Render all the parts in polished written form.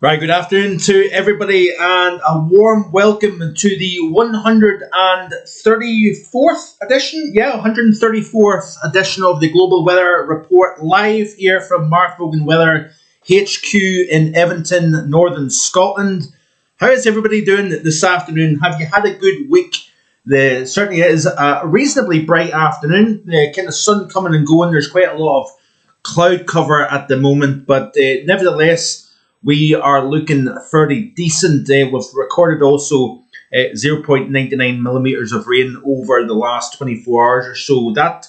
Right, good afternoon to everybody and a warm welcome to the 134th edition, 134th edition of the Global Weather Report, live here from Mark Vogan Weather HQ in Edmonton, Northern Scotland. How is everybody doing this afternoon? Have you had a good week? There certainly is a reasonably bright afternoon, the kind of sun coming and going. There's quite a lot of cloud cover at the moment, but nevertheless, we are looking fairly decent. We've recorded also 0.99 millimetres of rain over the last 24 hours or so. That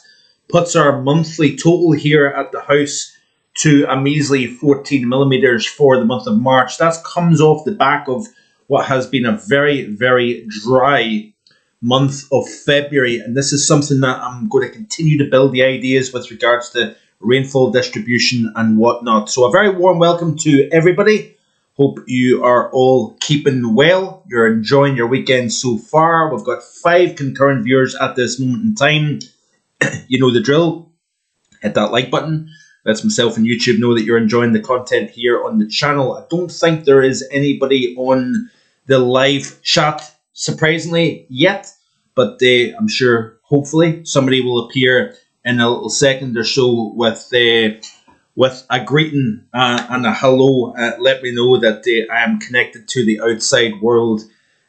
puts our monthly total here at the house to a measly 14 millimetres for the month of March. That comes off the back of what has been a very, very dry month of February. And this is something that I'm going to continue to build the ideas with regards to rainfall distribution and whatnot. So a very warm welcome to everybody. Hope you are all keeping well. You're enjoying your weekend so far. We've got 5 concurrent viewers at this moment in time. You know the drill. Hit that like button. Lets myself and YouTube know that you're enjoying the content here on the channel. I don't think there is anybody on the live chat, surprisingly, yet. But I'm sure, hopefully, somebody will appear in a little second or so with a greeting and a hello. Let me know that I am connected to the outside world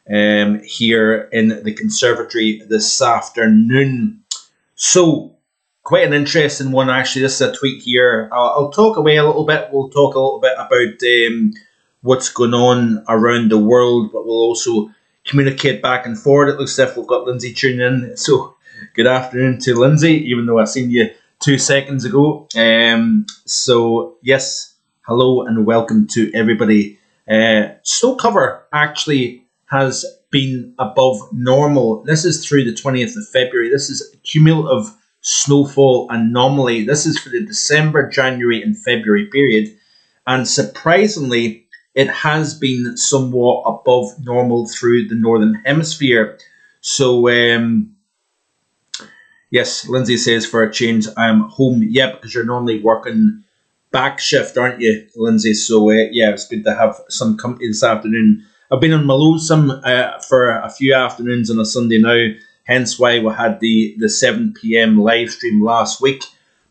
here in the conservatory this afternoon. So, quite an interesting one, actually. This is a tweet here. I'll talk away a little bit. We'll talk a little bit about what's going on around the world, but we'll also communicate back and forward. It looks as if we've got Lindsay tuning in. So, good afternoon to Lindsay, even though I seen you 2 seconds ago. So, yes, hello and welcome to everybody. Snow cover actually has been above normal. This is through the 20th of February. This is cumulative snowfall anomaly. This is for the December, January and February period. And surprisingly, it has been somewhat above normal through the Northern Hemisphere. So, yes, Lindsay says, for a change, I'm home. Yeah, because you're normally working back shift, aren't you, Lindsay? So, yeah, it's good to have some company this afternoon. I've been on my lonesome for a few afternoons on a Sunday now, hence why we had the 7 p.m. live stream last week.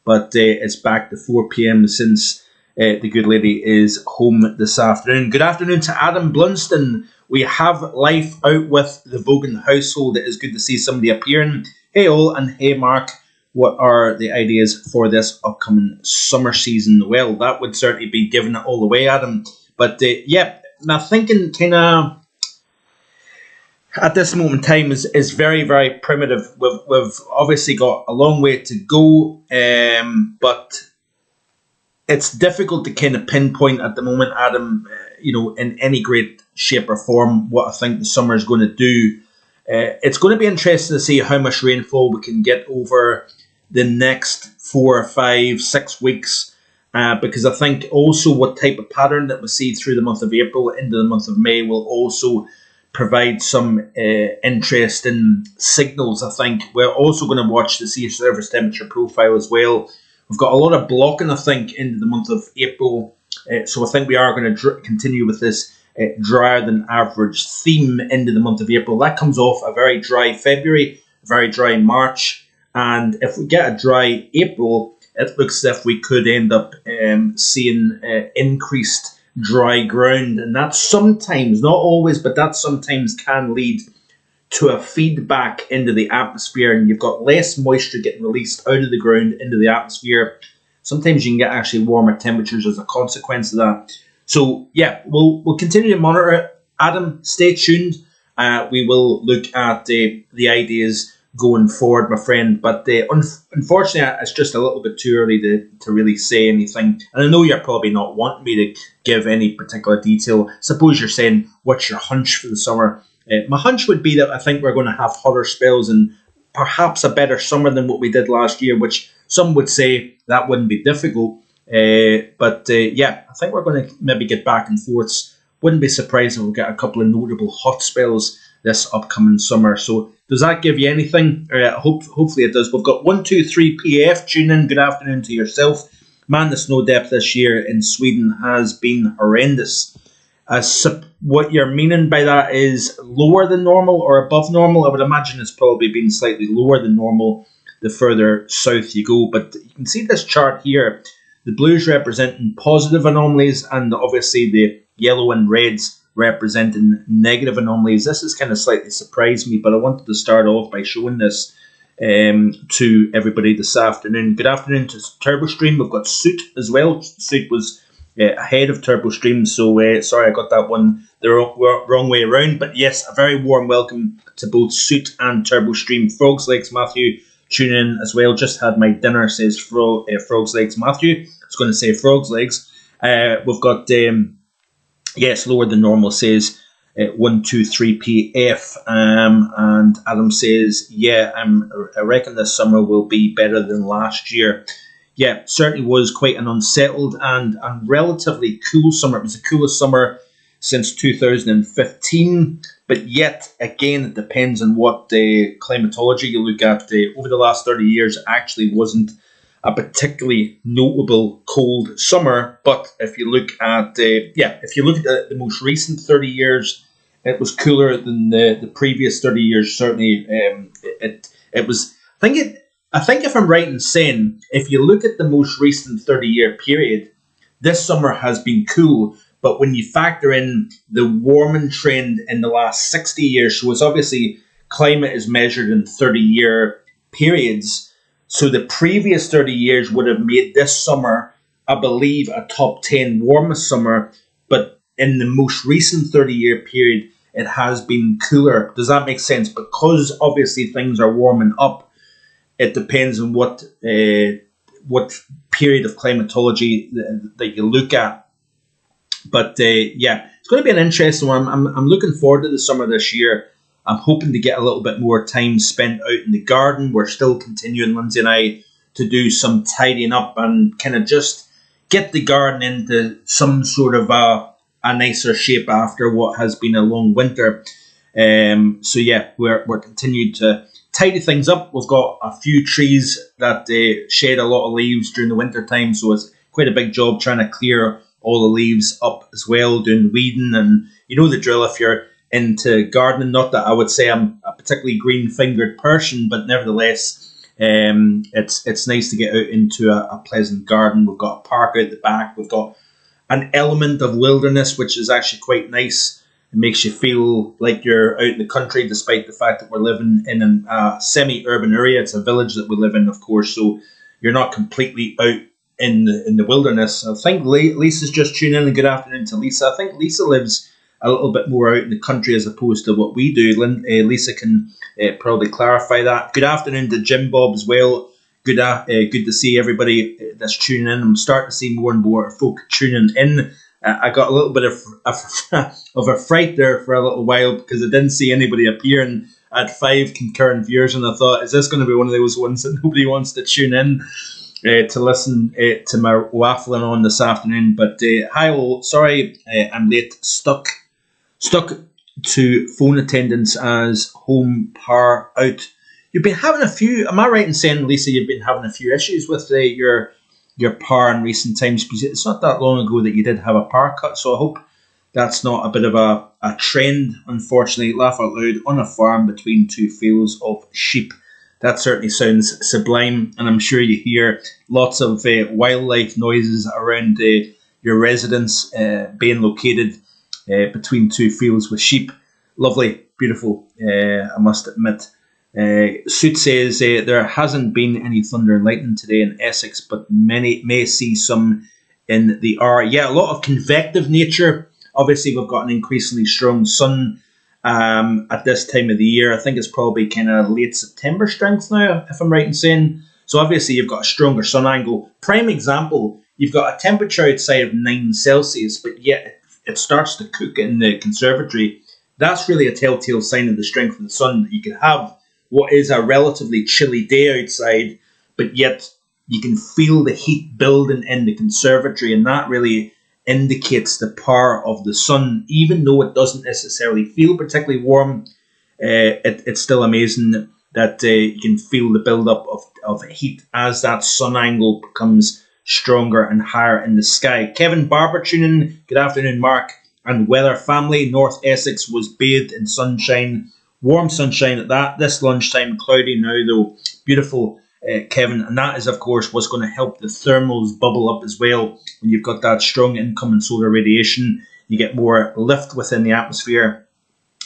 But it's back to 4 p.m. since the good lady is home this afternoon. Good afternoon to Adam Blunston. We have life out with the Vogan household. It is good to see somebody appearing. Hey all, and hey Mark, what are the ideas for this upcoming summer season? Well, that would certainly be giving it all away, Adam. But yeah, my thinking kind of at this moment in time is very, very primitive. We've obviously got a long way to go, but it's difficult to kind of pinpoint at the moment, Adam, in any great shape or form what I think the summer is going to do. It's going to be interesting to see how much rainfall we can get over the next 4 or 5, 6 weeks, because I think also what type of pattern that we see through the month of April into the month of May will also provide some interesting signals. I think we're also going to watch the sea surface temperature profile as well. We've got a lot of blocking, I think, into the month of April, so I think we are going to continue with this drier than average theme into the month of April. That comes off a very dry February, a very dry March, and if we get a dry April, it looks as if we could end up seeing increased dry ground, and that sometimes, not always, but that sometimes can lead to a feedback into the atmosphere, and you've got less moisture getting released out of the ground into the atmosphere. Sometimes you can get actually warmer temperatures as a consequence of that. So, yeah, we'll continue to monitor it. Adam, stay tuned. We will look at the ideas going forward, my friend. But unfortunately, it's just a little bit too early to really say anything. And I know you're probably not wanting me to give any particular detail. Suppose you're saying, what's your hunch for the summer? My hunch would be that I think we're going to have hotter spells and perhaps a better summer than what we did last year, which some would say that wouldn't be difficult. But yeah, I think we're going to maybe get back and forths. Wouldn't be surprised if we'll get a couple of notable hot spells this upcoming summer. So does that give you anything? Hopefully it does. We've got 123 PF. Tune in. Good afternoon to yourself. Man, the snow depth this year in Sweden has been horrendous. What you're meaning by that is lower than normal or above normal. I would imagine it's probably been slightly lower than normal the further south you go. But you can see this chart here. The blues representing positive anomalies, and obviously the yellow and reds representing negative anomalies. This has kind of slightly surprised me, but I wanted to start off by showing this to everybody this afternoon. Good afternoon to TurboStream. We've got Soot as well. Soot was ahead of TurboStream, so sorry I got that one the wrong way around. But yes, a very warm welcome to both Soot and TurboStream. Frog's Legs Matthew, tune in as well. Just had my dinner, says Frog's Legs Matthew. I was going to say Frog's Legs. We've got yes, lower than normal, says 123 PF, and Adam says, yeah, I reckon this summer will be better than last year. Yeah, certainly was quite an unsettled and relatively cool summer. It was the coolest summer since 2015, but yet again, it depends on what climatology you look at. Over the last 30 years, it actually wasn't a particularly notable cold summer, but if you look at the most recent 30 years, it was cooler than the previous 30 years. Certainly, it was. I think if I'm right in saying, if you look at the most recent 30-year period, this summer has been cool. But when you factor in the warming trend in the last 60 years, so it's obviously climate is measured in 30-year periods. So the previous 30 years would have made this summer, I believe, a top 10 warmest summer. But in the most recent 30-year period, it has been cooler. Does that make sense? Because obviously things are warming up. It depends on what period of climatology that you look at. But yeah, it's going to be an interesting one. I'm looking forward to the summer this year. I'm hoping to get a little bit more time spent out in the garden. We're still continuing, Lindsay and I, to do some tidying up and kind of just get the garden into some sort of a nicer shape after what has been a long winter. So yeah, we're continuing to tidy things up. We've got a few trees that shed a lot of leaves during the winter time, so it's quite a big job trying to clear all the leaves up as well, doing weeding, and you know the drill if you're into gardening. Not that I would say I'm a particularly green-fingered person, but nevertheless, it's nice to get out into a pleasant garden. We've got a park out the back. We've got an element of wilderness, which is actually quite nice. It makes you feel like you're out in the country, despite the fact that we're living in a semi-urban area. It's a village that we live in, of course, so you're not completely out in the wilderness. I think Lisa's just tuned in, and good afternoon to Lisa. I think Lisa lives a little bit more out in the country as opposed to what we do. Lisa can probably clarify that. Good afternoon to Jim Bob as well. Good to see everybody that's tuning in. I'm starting to see more and more folk tuning in. I got a little bit of a fright there for a little while because I didn't see anybody appearing at 5 concurrent viewers, and I thought, is this going to be one of those ones that nobody wants to tune in to listen to my waffling on this afternoon? But hi all, sorry I'm late. Stuck to phone attendance as home power out. You've been having a few. Am I right in saying, Lisa, you've been having a few issues with your power in recent times? Because it's not that long ago that you did have a power cut, so I hope that's not a bit of a trend, unfortunately. Laugh out loud, on a farm between two fields of sheep. That certainly sounds sublime, and I'm sure you hear lots of wildlife noises around your residence being located between two fields with sheep. Lovely, beautiful, I must admit. Suit says there hasn't been any thunder and lightning today in Essex, but many may see some in the hour. Yeah, a lot of convective nature. Obviously, we've got an increasingly strong sun at this time of the year. I think it's probably kind of late September strength now, if I'm right in saying. So obviously, you've got a stronger sun angle. Prime example, you've got a temperature outside of 9 Celsius, but yet it starts to cook in the conservatory. That's really a telltale sign of the strength of the sun, that you can have what is a relatively chilly day outside, but yet you can feel the heat building in the conservatory, and that really indicates the power of the sun. Even though it doesn't necessarily feel particularly warm, it's still amazing that you can feel the build-up of heat as that sun angle becomes stronger and higher in the sky. Kevin Barber tuning in. Good afternoon, Mark. and weather family. North Essex was bathed in sunshine, warm sunshine at that. This lunchtime, cloudy now though. Beautiful, Kevin. And that is, of course, what's going to help the thermals bubble up as well. When you've got that strong incoming solar radiation, you get more lift within the atmosphere,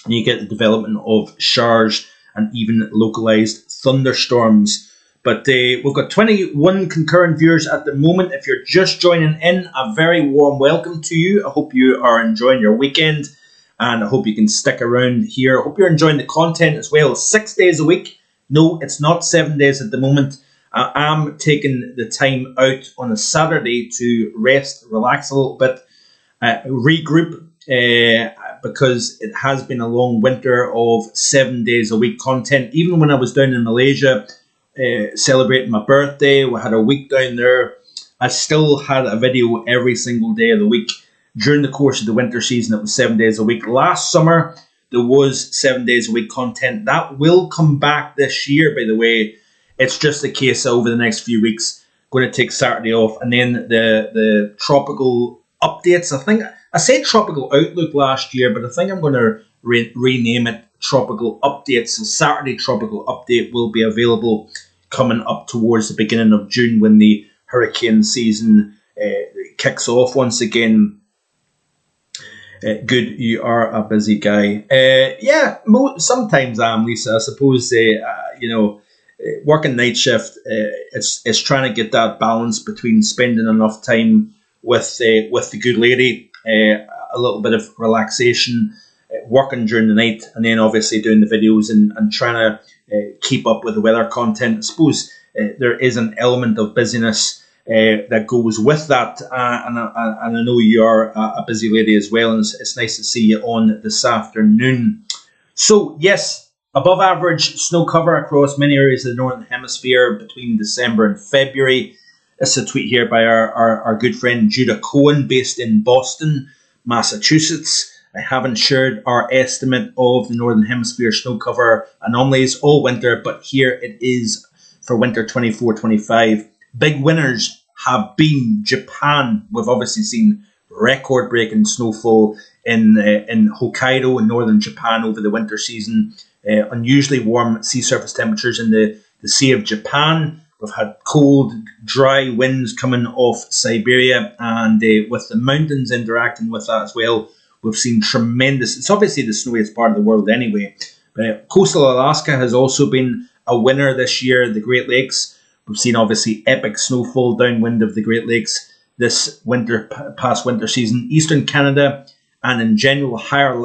and you get the development of showers and even localized thunderstorms. But we've got 21 concurrent viewers at the moment. If you're just joining in, a very warm welcome to you. I hope you are enjoying your weekend, and I hope you can stick around here. I hope you're enjoying the content as well. 6 days a week. No, it's not 7 days at the moment. I am taking the time out on a Saturday to rest, relax a little bit, regroup, because it has been a long winter of 7 days a week content. Even when I was down in Malaysia, celebrating my birthday, we had a week down there, I still had a video every single day of the week. During the course of the winter season, it was 7 days a week. Last summer, there was 7 days a week content. That will come back this year, by the way. It's just a case over the next few weeks, going to take Saturday off. And then the tropical updates. I think I said tropical outlook last year, but I think I'm going to rename it tropical updates. So Saturday tropical update will be available coming up towards the beginning of June, when the hurricane season kicks off once again. Good, you are a busy guy. Yeah, sometimes I am, Lisa. I suppose working night shift. It's trying to get that balance between spending enough time with the good lady, a little bit of relaxation, working during the night, and then obviously doing the videos and trying to keep up with the weather content. I suppose there is an element of busyness that goes with that, and I know you are a busy lady as well, and it's nice to see you on this afternoon. So yes, above average snow cover across many areas of the Northern Hemisphere between December and February. This is a tweet here by our good friend Judah Cohen, based in Boston, Massachusetts. I haven't shared our estimate of the Northern Hemisphere snow cover anomalies all winter, but here it is for winter 24-25. Big winners have been Japan. We've obviously seen record-breaking snowfall in Hokkaido in northern Japan over the winter season. Unusually warm sea surface temperatures in the Sea of Japan. We've had cold, dry winds coming off Siberia, and with the mountains interacting with that as well, we've seen tremendous. It's obviously the snowiest part of the world anyway. But coastal Alaska has also been a winner this year. The Great Lakes, we've seen obviously epic snowfall downwind of the Great Lakes this past winter season. Eastern Canada, and in general higher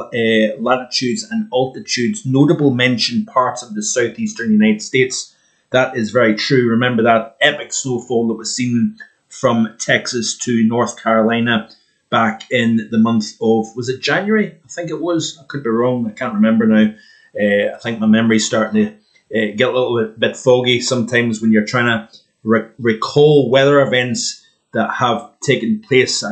latitudes and altitudes, notable mention parts of the southeastern United States. That is very true. Remember that epic snowfall that was seen from Texas to North Carolina back in the month of, was it January? I think it was. I could be wrong. I can't remember now. I think my memory's starting to get a little bit foggy sometimes when you're trying to recall weather events that have taken place.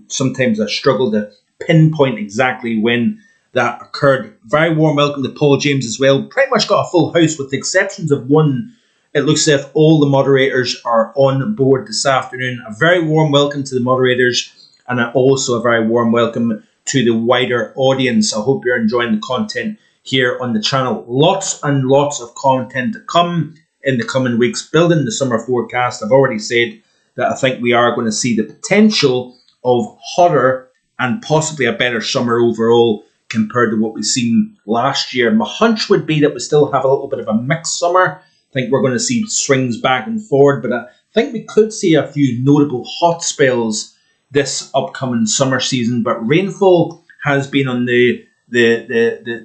Sometimes I struggle to pinpoint exactly when that occurred. Very warm welcome to Paul James as well. Pretty much got a full house with the exceptions of one. It looks as if all the moderators are on board this afternoon. A very warm welcome to the moderators, and also a very warm welcome to the wider audience. I hope you're enjoying the content here on the channel. Lots and lots of content to come in the coming weeks. Building the summer forecast, I've already said that I think we are going to see the potential of hotter and possibly a better summer overall compared to what we've seen last year. My hunch would be that we still have a little bit of a mixed summer. I think we're going to see swings back and forward, but I think we could see a few notable hot spells this upcoming summer season. But rainfall has been on the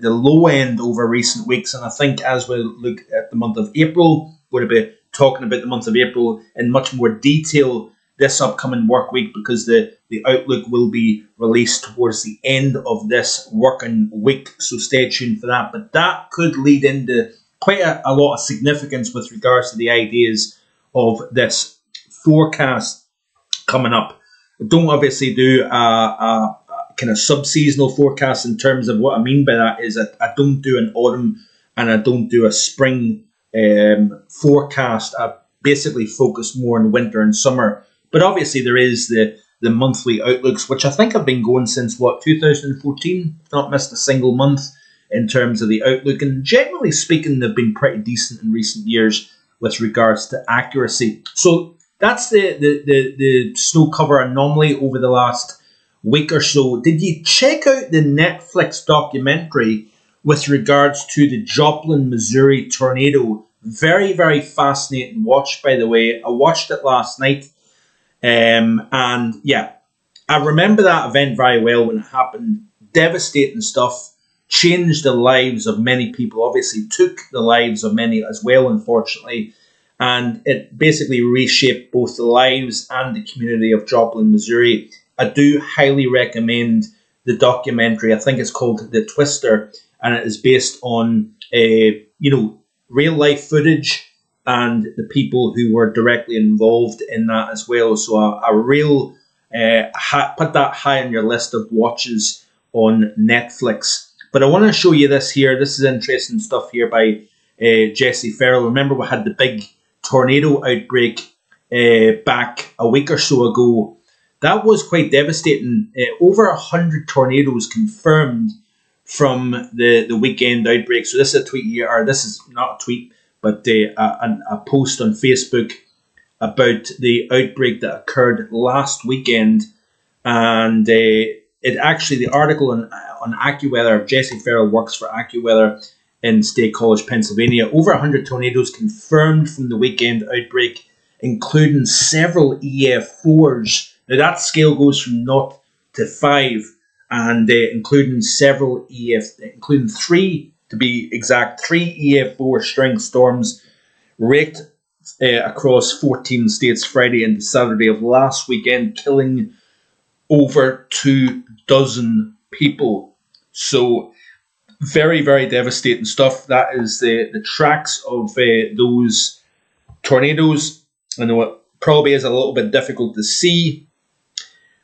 low end over recent weeks, and I think as we look at the month of April, we're going to be talking about the month of April in much more detail this upcoming work week, because the outlook will be released towards the end of this working week, so stay tuned for that. But that could lead into quite a lot of significance with regards to the ideas of this forecast coming up. I don't obviously do a kind of sub-seasonal forecast. In terms of what I mean by that is that I don't do an autumn and I don't do a spring forecast. I basically focus more on winter and summer. But obviously there is the the monthly outlooks, which I think have been going since, what, 2014? Not missed a single month in terms of the outlook. And generally speaking, they've been pretty decent in recent years with regards to accuracy. So that's the snow cover anomaly over the last week or so. Did you check out the Netflix documentary with regards to the Joplin, Missouri tornado? Very, very fascinating watch, by the way. I watched it last night. And yeah, I remember that event very well when it happened. Devastating stuff. Changed the lives of many people. Obviously took the lives of many as well, unfortunately. And it basically reshaped both the lives and the community of Joplin, Missouri. I do highly recommend the documentary. I think it's called The Twister, and it is based on real life footage and the people who were directly involved in that as well. So a real put that high on your list of watches on Netflix. But I want to show you this here. This is interesting stuff here by Jesse Farrell. Remember, we had the big tornado outbreak back a week or so ago. That was quite devastating. Over 100 tornadoes confirmed from the weekend outbreak. So this is a tweet here, or this is not a tweet, but a post on Facebook about the outbreak that occurred last weekend. And it actually, the article on AccuWeather, Jesse Farrell works for AccuWeather in State College, Pennsylvania. Over 100 tornadoes confirmed from the weekend outbreak, including several EF4s. Now that scale goes from 0 to 5, and including several including 3, to be exact, 3 EF4 string storms raked across 14 states Friday and Saturday of last weekend, killing over 24 people. So very, very devastating stuff. That is the tracks of those tornadoes. I know it probably is a little bit difficult to see.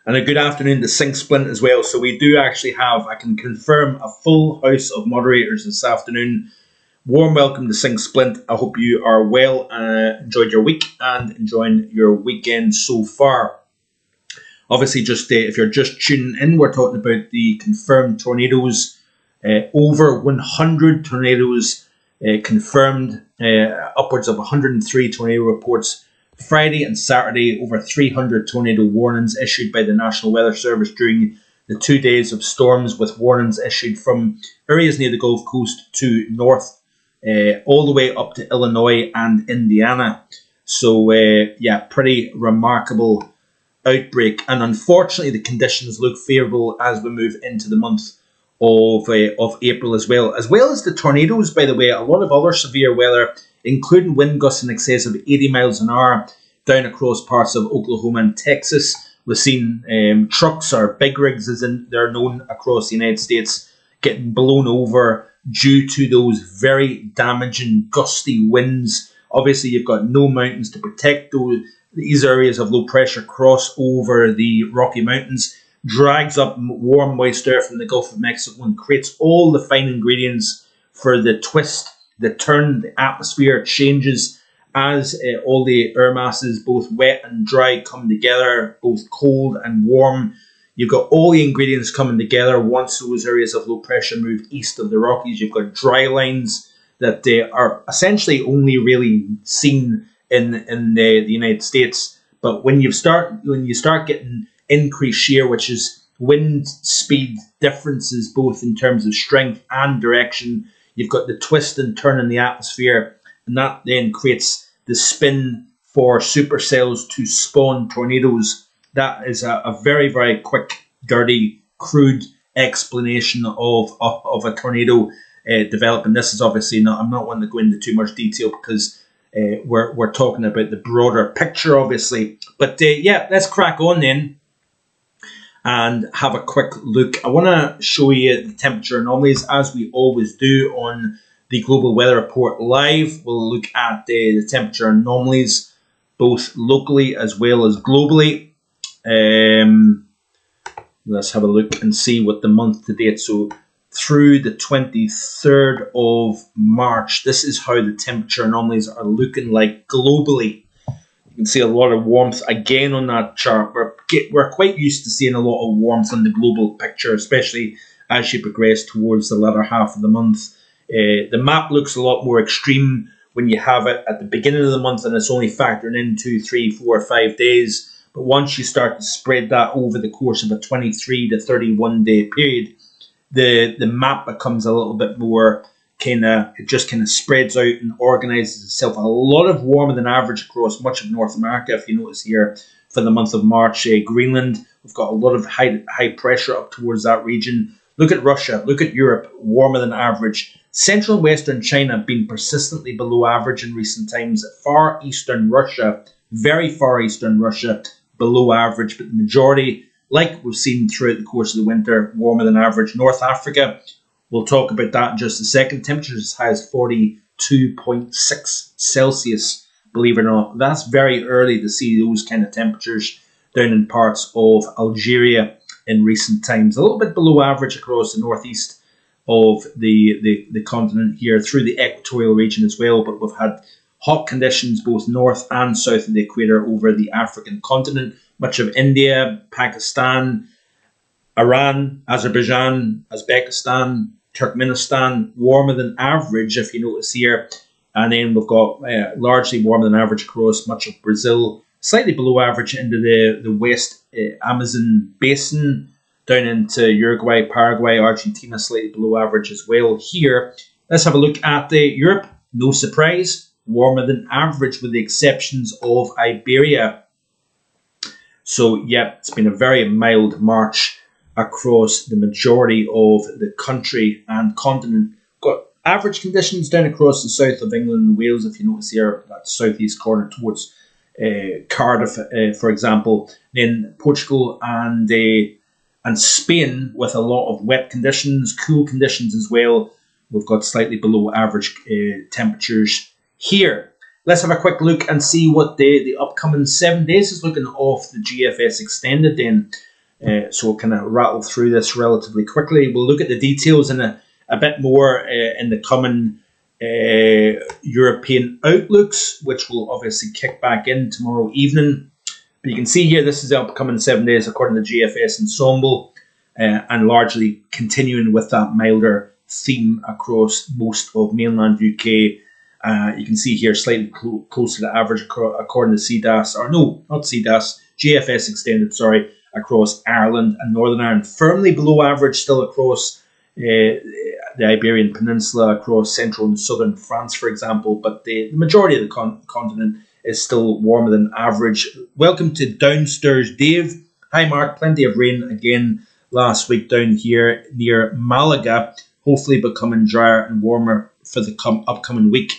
And a good afternoon to Sink Splint as well. So we do actually have, I can confirm, a full house of moderators this afternoon. Warm welcome to Sink Splint. I hope you are well, enjoyed your week and enjoying your weekend so far. Obviously, just if you're just tuning in, we're talking about the confirmed tornadoes. Over 100 tornadoes confirmed, upwards of 103 tornado reports Friday and Saturday. Over 300 tornado warnings issued by the National Weather Service during the 2 days of storms, with warnings issued from areas near the Gulf Coast to north, all the way up to Illinois and Indiana. So, yeah, pretty remarkable outbreak. And unfortunately, the conditions look favourable as we move into the month of April as well as the tornadoes, by the way. A lot of other severe weather, including wind gusts in excess of 80 miles an hour down across parts of Oklahoma and Texas. We've seen trucks, or big rigs as they're known across the United States, getting blown over due to those very damaging gusty winds. Obviously, you've got no mountains to protect these areas of low pressure. Cross over the Rocky Mountains, drags up warm, moist air from the Gulf of Mexico, and creates all the fine ingredients for the twist, the turn. The atmosphere changes as all the air masses, both wet and dry, come together, both cold and warm. You've got all the ingredients coming together. Once those areas of low pressure move east of the Rockies, you've got dry lines that are essentially only really seen in the United States. But when you start getting increased shear, which is wind speed differences both in terms of strength and direction, you've got the twist and turn in the atmosphere, and that then creates the spin for supercells to spawn tornadoes. That is a very, very quick, dirty, crude explanation of a tornado developing. This is obviously not, I'm not one to go into too much detail because we're talking about the broader picture, obviously. But yeah, let's crack on then and have a quick look. I want to show you the temperature anomalies, as we always do on the Global Weather Report Live. We'll look at the temperature anomalies, both locally as well as globally. Let's have a look and see what the month to date. So through the 23rd of March, this is how the temperature anomalies are looking like globally. You can see a lot of warmth again on that chart. We're we're quite used to seeing a lot of warmth in the global picture, especially as you progress towards the latter half of the month. The map looks a lot more extreme when you have it at the beginning of the month and it's only factoring in 2, 3, 4, 5 days. But once you start to spread that over the course of a 23 to 31 day period, the map becomes a little bit more it just kind of spreads out and organizes itself a lot of warmer than average across much of North America. If you notice here for the month of March, Greenland, we've got a lot of high pressure up towards that region. Look at Russia, look at Europe, warmer than average. Central and Western China have been persistently below average in recent times. Far Eastern Russia, very far Eastern Russia, below average, but the majority, like we've seen throughout the course of the winter, warmer than average. North Africa, we'll talk about that in just a second. Temperatures as high as 42.6 Celsius, believe it or not. That's very early to see those kind of temperatures down in parts of Algeria in recent times. A little bit below average across the northeast of the continent here through the equatorial region as well, but we've had hot conditions both north and south of the equator over the African continent. Much of India, Pakistan, Iran, Azerbaijan, Uzbekistan, Turkmenistan, warmer than average, if you notice here. And then we've got largely warmer than average across much of Brazil, slightly below average into the West Amazon basin, down into Uruguay, Paraguay, Argentina, slightly below average as well here. Let's have a look at Europe. No surprise, warmer than average with the exceptions of Iberia. So, yeah, it's been a very mild March across the majority of the country and continent. Got average conditions down across the south of England and Wales, if you notice here, that southeast corner towards Cardiff, for example. Then Portugal and Spain with a lot of wet conditions, cool conditions as well. We've got slightly below average temperatures here. Let's have a quick look and see what the upcoming 7 days is looking off the GFS extended then. So we'll kind of rattle through this relatively quickly. We'll look at the details in a bit more in the coming European outlooks, which will obviously kick back in tomorrow evening. But you can see here, this is the upcoming 7 days according to GFS Ensemble, and largely continuing with that milder theme across most of mainland UK. You can see here slightly closer to average according to CDAS, or no, not CDAS, GFS Extended, sorry, across Ireland and Northern Ireland. Firmly below average still across the Iberian Peninsula, across central and southern France, for example, but the majority of the continent is still warmer than average. Welcome to Downstairs Dave. Hi Mark, plenty of rain again last week down here near Malaga, hopefully becoming drier and warmer for the upcoming week.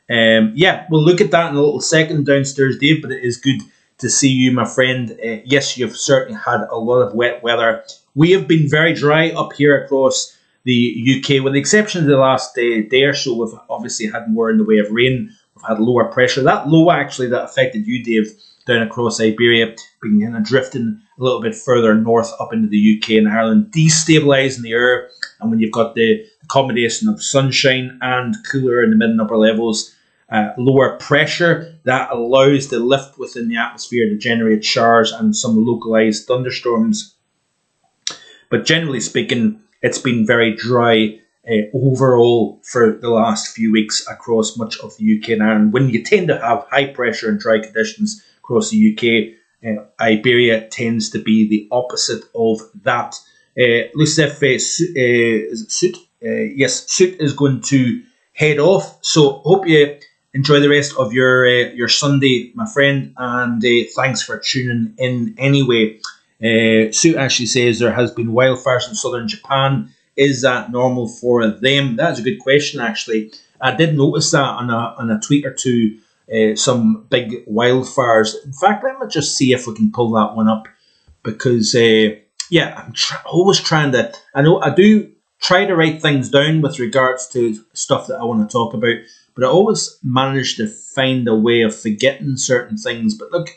Yeah, we'll look at that in a little second, Downstairs Dave, but it is good to see you, my friend. Yes, you've certainly had a lot of wet weather. We have been very dry up here across the UK, with the exception of the last day or so. We've obviously had more in the way of rain. We've had lower pressure. That low actually that affected you, Dave, down across Iberia, being kind of drifting a little bit further north up into the UK and Ireland, destabilising the air. And when you've got the combination of sunshine and cooler in the mid and upper levels, lower pressure, that allows the lift within the atmosphere to generate showers and some localised thunderstorms. But generally speaking, it's been very dry overall for the last few weeks across much of the UK and Ireland. When you tend to have high pressure and dry conditions across the UK, Iberia tends to be the opposite of that. Looks as if is it Soot? Yes, Soot is going to head off. So hope you enjoy the rest of your Sunday, my friend, and thanks for tuning in anyway. Soot actually says there has been wildfires in southern Japan. Is that normal for them? That's a good question, actually. I did notice that on a tweet or two, some big wildfires. In fact, let me just see if we can pull that one up, because yeah, I'm always trying to. I know I do try to write things down with regards to stuff that I want to talk about, but I always manage to find a way of forgetting certain things. But look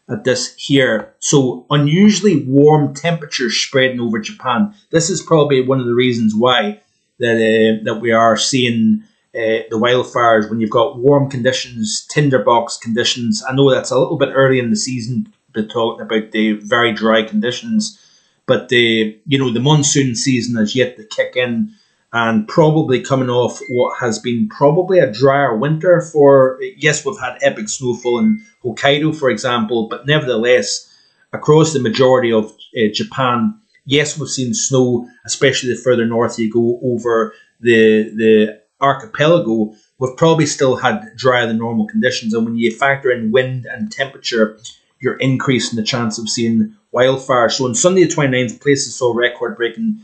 at this here. So unusually warm temperatures spreading over Japan. This is probably one of the reasons why that we are seeing the wildfires when you've got warm conditions, tinderbox conditions. I know that's a little bit early in the season been talking about the very dry conditions, but the monsoon season is yet to kick in, and probably coming off what has been probably a drier winter. For yes, we've had epic snowfall in Hokkaido, for example, but nevertheless, across the majority of Japan, yes, we've seen snow, especially the further north you go over the archipelago. We've probably still had drier than normal conditions, and when you factor in wind and temperature, you're increasing the chance of seeing wildfire. So on Sunday the 29th, places saw record-breaking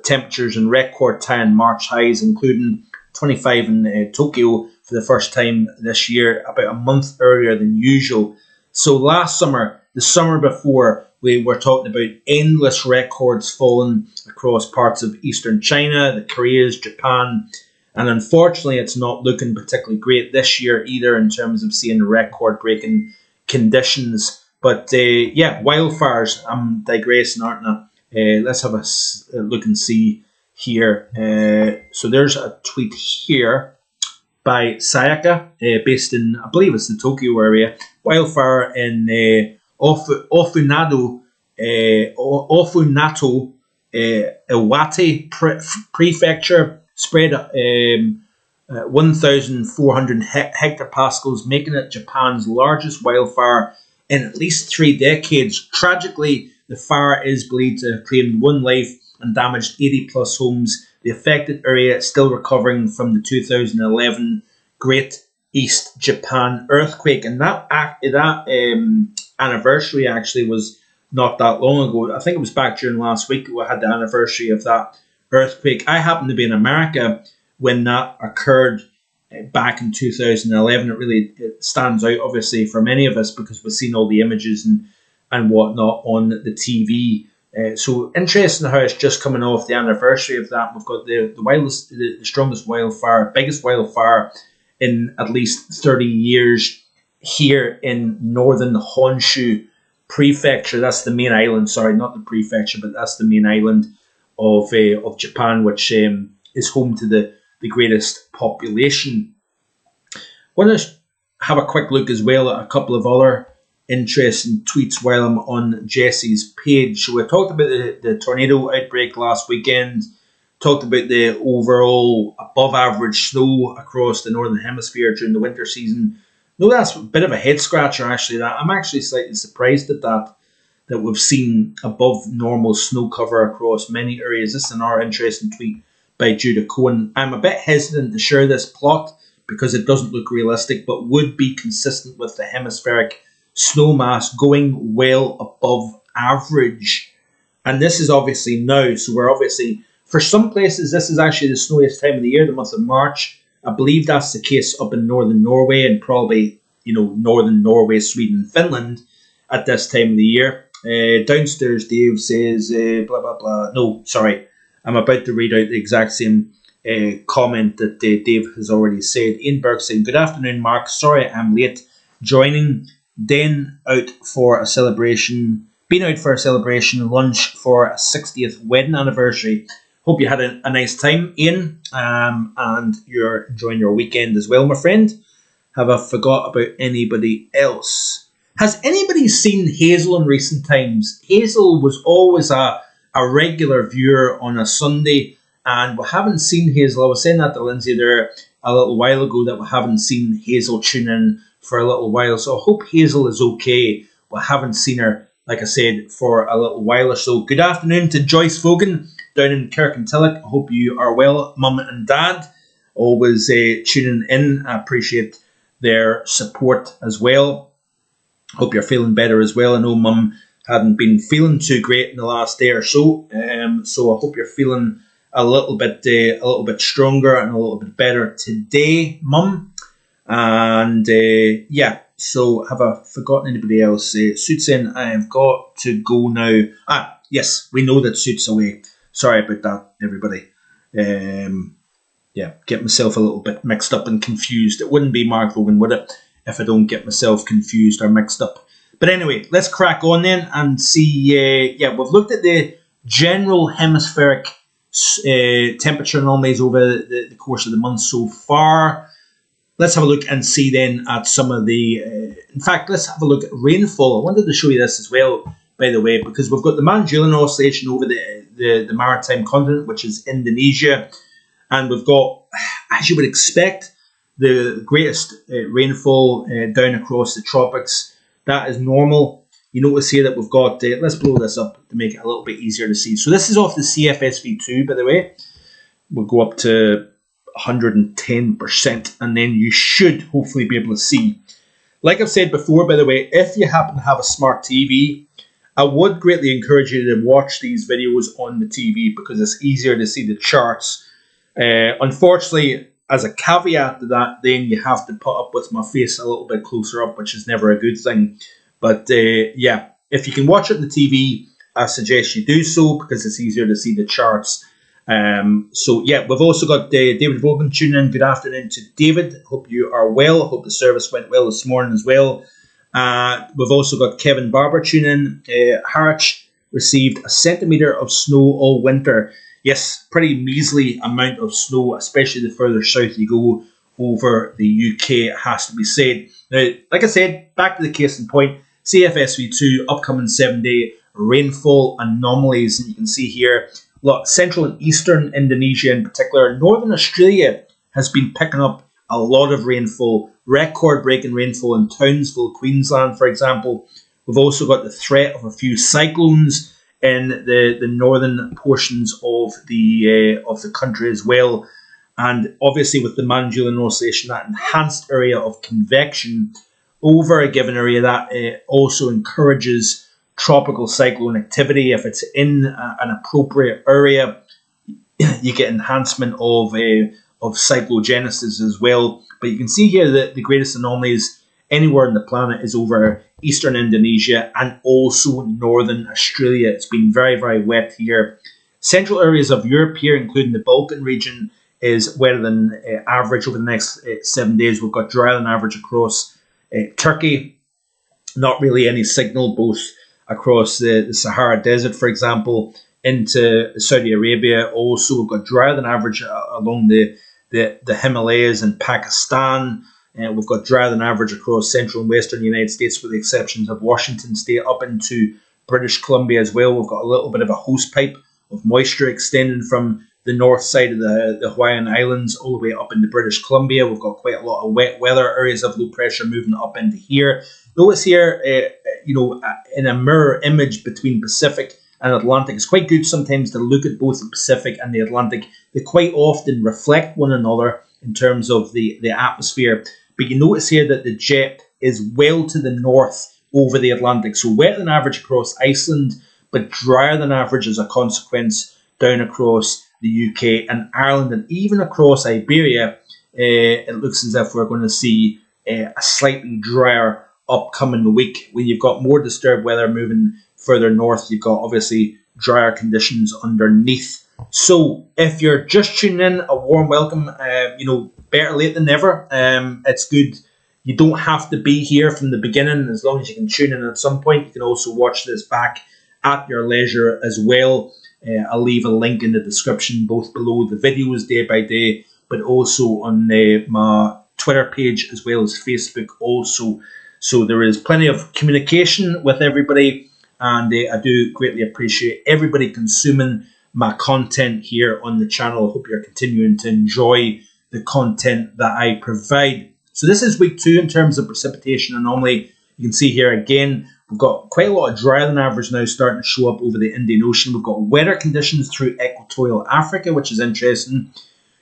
temperatures and record time March highs, including 25 in Tokyo for the first time this year, about a month earlier than usual. So last summer, the summer before, we were talking about endless records falling across parts of eastern China, the Koreas, Japan, and unfortunately it's not looking particularly great this year either in terms of seeing record-breaking conditions. But yeah, wildfires, I'm digressing, aren't I? Let's have a look and see here. So there's a tweet here by Sayaka, based in, I believe it's the Tokyo area. Wildfire in Ofunato, Iwate Prefecture, spread 1,400 hectopascals, making it Japan's largest wildfire in at least 3 decades. Tragically, the fire is believed to have claimed 1 life and damaged 80 plus homes. The affected area is still recovering from the 2011 Great East Japan earthquake, and that anniversary actually was not that long ago. I think it was back during last week we had the anniversary of that earthquake. I happened to be in America when that occurred back in 2011. It stands out obviously for many of us because we've seen all the images and whatnot on the TV. So interesting how it's just coming off the anniversary of that. We've got the strongest wildfire, biggest wildfire in at least 30 years here in northern Honshu Prefecture. That's the main island, sorry, not the prefecture, but that's the main island of Japan, which is home to the greatest population. I want to have a quick look as well at a couple of other interesting tweets while I'm on Jesse's page. So we talked about the tornado outbreak last weekend, talked about the overall above average snow across the northern hemisphere during the winter season. No, that's a bit of a head scratcher actually. That I'm actually slightly surprised at that we've seen above normal snow cover across many areas. This is another interesting tweet by Judah Cohen. I'm a bit hesitant to share this plot because it doesn't look realistic, but would be consistent with the hemispheric snow mass going well above average. And this is obviously now, so we're obviously, for some places, this is actually the snowiest time of the year, the month of March. I believe that's the case up in northern Norway and probably, northern Norway, Sweden, Finland at this time of the year. Downstairs, Dave says, blah, blah, blah. No, sorry. I'm about to read out the exact same comment that Dave has already said. Ian Burke saying, good afternoon, Mark. Sorry I'm late joining. Been out for a celebration, lunch for a 60th wedding anniversary. Hope you had a nice time, Ian, and you're enjoying your weekend as well, my friend. Have I forgot about anybody else? Has anybody seen Hazel in recent times? Hazel was always a regular viewer on a Sunday, and we haven't seen Hazel. I was saying that to Lindsay there a little while ago that we haven't seen Hazel tune in for a little while. So I hope Hazel is okay. We haven't seen her, like I said, for a little while or so. Good afternoon to Joyce Fogan down in Kirkintilloch. I hope you are well, Mum and Dad. Always tuning in. I appreciate their support as well. Hope you're feeling better as well. I know Mum hadn't been feeling too great in the last day or so. So I hope you're feeling a little bit stronger and a little bit better today, Mum. And yeah, so have I forgotten anybody else? Suit's in, I have got to go now. Yes, we know that Suit's away. Sorry about that, everybody. Yeah, get myself a little bit mixed up and confused. It wouldn't be Mark Logan, would it, if I don't get myself confused or mixed up. But anyway, let's crack on then and see. Yeah, we've looked at the general hemispheric temperature anomalies over the course of the month so far. let's have a look and see then at some of the, in fact, let's have a look at rainfall. I wanted to show you this as well, by the way, because we've got the Magellan Oscillation over the maritime continent, which is Indonesia. And we've got, as you would expect, the greatest rainfall down across the tropics. That is normal. You notice here that we've got, let's blow this up to make it a little bit easier to see. So this is off the CFSV2, by the way. We'll go up to 110%, and then you should hopefully be able to see. Like I've said before, by the way, if you happen to have a smart TV, I would greatly encourage you to watch these videos on the TV because it's easier to see the charts. Unfortunately, as a caveat to that, then you have to put up with my face a little bit closer up, which is never a good thing. But yeah, if you can watch it on the TV, I suggest you do so because it's easier to see the charts. So yeah, we've also got David Vogan tuning in. Good afternoon to David. Hope you are well. Hope the service went well this morning as well. We've also got Kevin Barber tuning in. Harwich received 1 centimetre of snow all winter. Yes, pretty measly amount of snow, especially the further south you go over the UK, it has to be said. Now, like I said, back to the case in point, CFSV2, upcoming 7-day rainfall anomalies. And you can see here, look, central and eastern Indonesia in particular, northern Australia has been picking up a lot of rainfall, record-breaking rainfall in Townsville, Queensland, for example. We've also got the threat of a few cyclones in the northern portions of the country as well. And obviously with the Magellan Oscillation, that enhanced area of convection over a given area, that also encourages tropical cyclone activity. If it's in an appropriate area, you get enhancement of cyclogenesis as well. But you can see here that the greatest anomalies anywhere on the planet is over eastern Indonesia and also northern Australia. It's been very, very wet here. Central areas of Europe here, including the Balkan region, is wetter than average over the next 7 days. We've got drier than average across Turkey. Not really any signal, both across the Sahara Desert, for example, into Saudi Arabia. Also, we've got drier than average along the Himalayas and Pakistan. We've got drier than average across central and western United States, with the exceptions of Washington State up into British Columbia as well. We've got a little bit of a hose pipe of moisture extending from the north side of the Hawaiian Islands all the way up into British Columbia. We've got quite a lot of wet weather, areas of low pressure moving up into here. Notice here, in a mirror image between Pacific and Atlantic, it's quite good sometimes to look at both the Pacific and the Atlantic. They quite often reflect one another in terms of the atmosphere. But you notice here that the jet is well to the north over the Atlantic. So wetter than average across Iceland, but drier than average as a consequence down across the UK and Ireland, and even across Iberia. It looks as if we're going to see a slightly drier upcoming week. When you've got more disturbed weather moving further north, you've got obviously drier conditions underneath. So if you're just tuning in, a warm welcome. Better late than never. It's good. You don't have to be here from the beginning. As long as you can tune in at some point, you can also watch this back at your leisure as well. I'll leave a link in the description, both below the videos day by day, but also on my Twitter page as well as Facebook also. So there is plenty of communication with everybody, and I do greatly appreciate everybody consuming my content here on the channel. I hope you're continuing to enjoy the content that I provide. So this is week 2 in terms of precipitation anomaly. You can see here again, we've got quite a lot of drier than average now starting to show up over the Indian Ocean. We've got wetter conditions through equatorial Africa, which is interesting.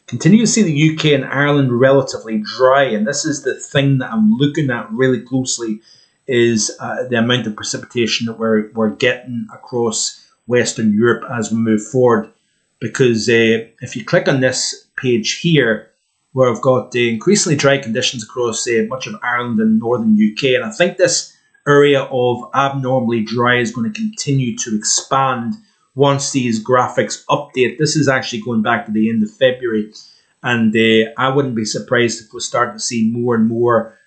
Continue to see the UK and Ireland relatively dry, and this is the thing that I'm looking at really closely, is the amount of precipitation that we're getting across Western Europe as we move forward. Because if you click on this page here, where I've got increasingly dry conditions across much of Ireland and northern UK, and I think this area of abnormally dry is going to continue to expand once these graphics update. This is actually going back to the end of February, and I wouldn't be surprised if we start to see more and more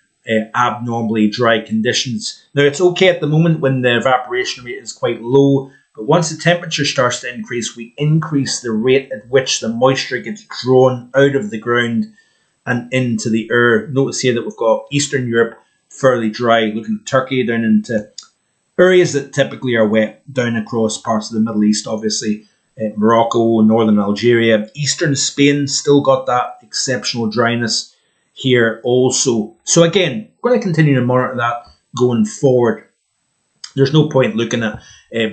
abnormally dry conditions. Now, it's okay at the moment when the evaporation rate is quite low, but once the temperature starts to increase, we increase the rate at which the moisture gets drawn out of the ground, and into the air. Notice here that we've got Eastern Europe fairly dry, looking at Turkey down into areas that typically are wet, down across parts of the Middle East, obviously. Morocco, northern Algeria, eastern Spain still got that exceptional dryness here also. So again, we're going to continue to monitor that going forward. There's no point looking at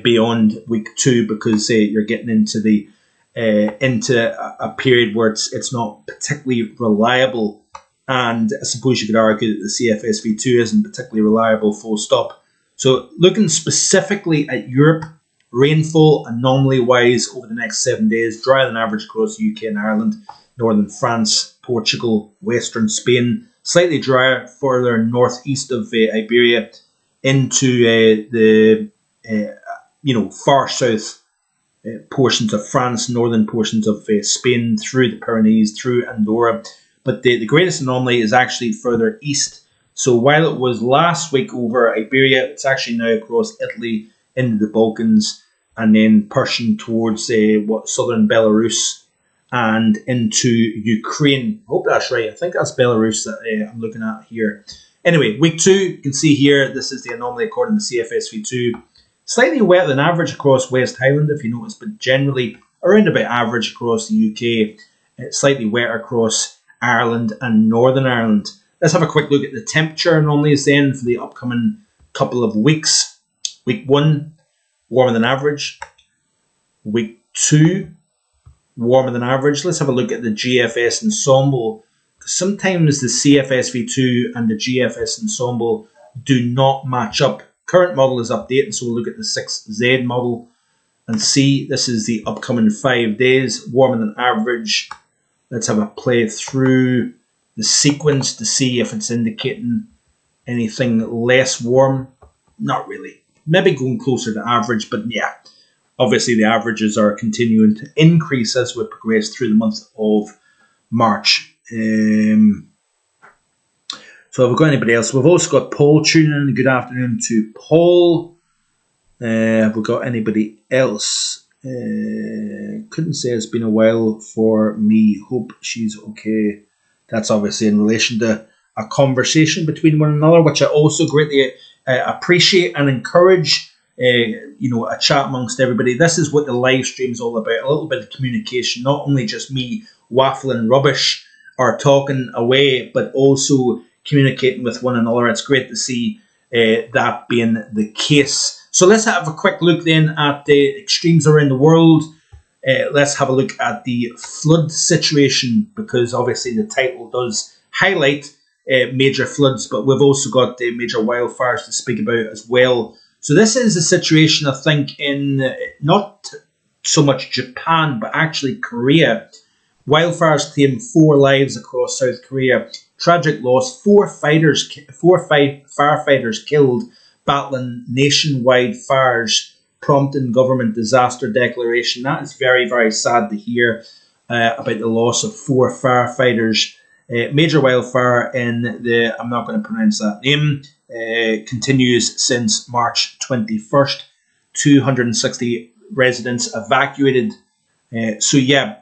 beyond week 2 because you're getting into the into a period where it's not particularly reliable, and I suppose you could argue that the CFSV2 isn't particularly reliable, full stop. So looking specifically at Europe, rainfall anomaly-wise over the next 7 days, drier than average across the UK and Ireland, northern France, Portugal, western Spain, slightly drier further northeast of Iberia into the far south portions of France, northern portions of Spain, through the Pyrenees, through Andorra. But the greatest anomaly is actually further east. So while it was last week over Iberia, it's actually now across Italy, into the Balkans, and then pushing towards southern Belarus and into Ukraine. I hope that's right. I think that's Belarus that I'm looking at here. Anyway, week 2, you can see here, this is the anomaly according to CFSV2. Slightly wetter than average across West Highland, if you notice, but generally around about average across the UK. Slightly wetter across Ireland and Northern Ireland. Let's have a quick look at the temperature anomalies then for the upcoming couple of weeks. Week 1, warmer than average. Week 2, warmer than average. Let's have a look at the GFS ensemble. Sometimes the CFSV2 and the GFS ensemble do not match up. Current model is updated, so we'll look at the 6Z model and see. This is the upcoming 5 days, warmer than average. Let's have a play through the sequence to see if it's indicating anything less warm. Not really. Maybe going closer to average, but yeah, obviously the averages are continuing to increase as we progress through the month of March. So have we got anybody else? We've also got Paul tuning in. Good afternoon to Paul. Have we got anybody else? Couldn't say it's been a while for me. Hope she's okay. That's obviously in relation to a conversation between one another, which I also greatly appreciate and encourage. A chat amongst everybody. This is what the live stream is all about. A little bit of communication, not only just me waffling rubbish or talking away, but also communicating with one another. It's great to see that being the case. So let's have a quick look then at the extremes around the world. Let's have a look at the flood situation, because obviously the title does highlight major floods, but we've also got the major wildfires to speak about as well. So this is a situation, I think, in not so much Japan, but actually Korea. Wildfires claim 4 lives across South Korea. Tragic loss, 4 firefighters killed battling nationwide fires, prompting government disaster declaration. That is very, very sad to hear about the loss of 4 firefighters. Major wildfire in the, I'm not going to pronounce that name, continues since March 21st. 260 residents evacuated. So yeah,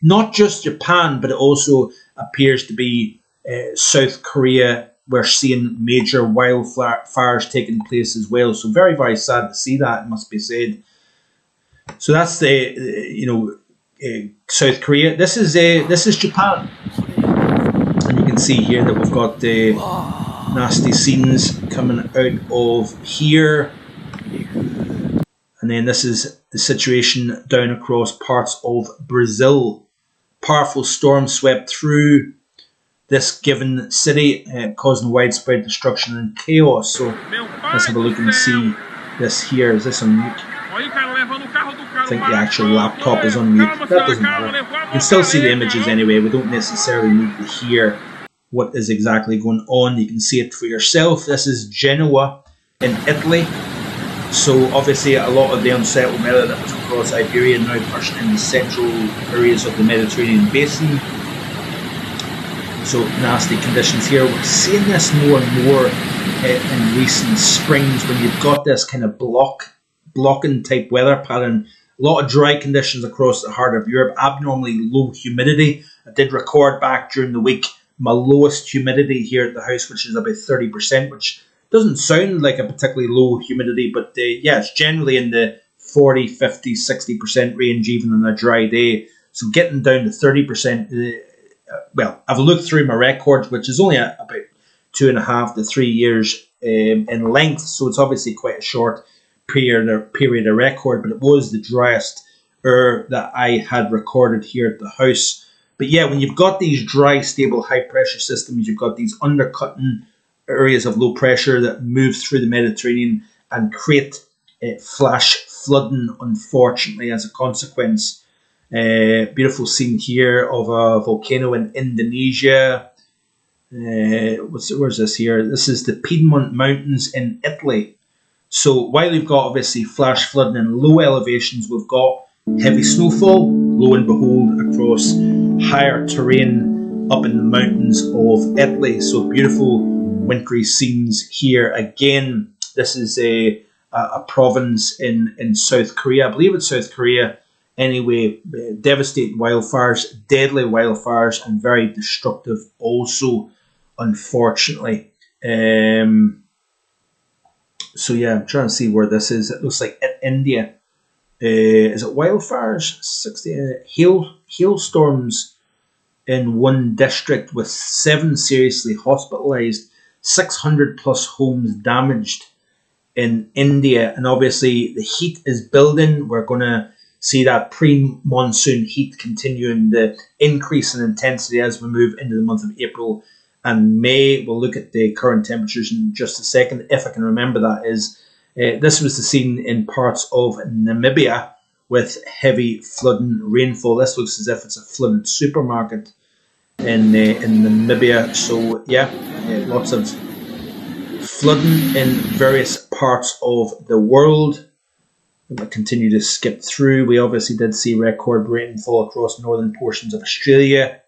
not just Japan, but it also appears to be South Korea. We're seeing major wildfires taking place as well. So very, very sad to see that, it must be said. So that's the South Korea. This is Japan, and you can see here that we've got the nasty scenes coming out of here. And then this is the situation down across parts of Brazil. Powerful storm swept through this given city, causing widespread destruction and chaos. So let's have a look and see this here. Is this on mute? I think the actual laptop is on mute. That doesn't matter. You can still see the images anyway. We don't necessarily need to hear what is exactly going on. You can see it for yourself. This is Genoa in Italy. So obviously a lot of the unsettled weather that was across Iberia now pushed into central areas of the Mediterranean basin. So nasty conditions here. We're seeing this more and more in recent springs when you've got this kind of blocking type weather pattern. A lot of dry conditions across the heart of Europe, abnormally low humidity. I did record back during the week my lowest humidity here at the house, which is about 30%, which doesn't sound like a particularly low humidity, but yeah, it's generally in the 40, 50, 60% range, even on a dry day. So getting down to 30%, well, I've looked through my records, which is only about 2.5 to 3 years in length, so it's obviously quite a short period of record, but it was the driest that I had recorded here at the house. But yeah, when you've got these dry, stable, high pressure systems, you've got these undercutting areas of low pressure that move through the Mediterranean and create flash flooding, unfortunately, as a consequence. Beautiful scene here of a volcano in Indonesia. Where's this here? This is the Piedmont Mountains in Italy. So while we've got obviously flash flooding in low elevations, we've got heavy snowfall, lo and behold, across higher terrain up in the mountains of Italy. So beautiful wintry scenes here. Again, this is a province in South Korea. I believe it's South Korea. Anyway, devastating wildfires, deadly wildfires, and very destructive also, unfortunately. So yeah, I'm trying to see where this is. It looks like India. Is it wildfires? 60 hailstorms in one district with 7 seriously hospitalized, 600 plus homes damaged in India. And obviously the heat is building. We're going to see that pre-monsoon heat continuing to increase in intensity as we move into the month of April and May. We'll look at the current temperatures in just a second, if I can remember that is. This was the scene in parts of Namibia with heavy flooding rainfall. This looks as if it's a flooded supermarket in Namibia. So yeah, lots of flooding in various parts of the world. We'll continue to skip through. We obviously did see record rainfall across northern portions of Australia.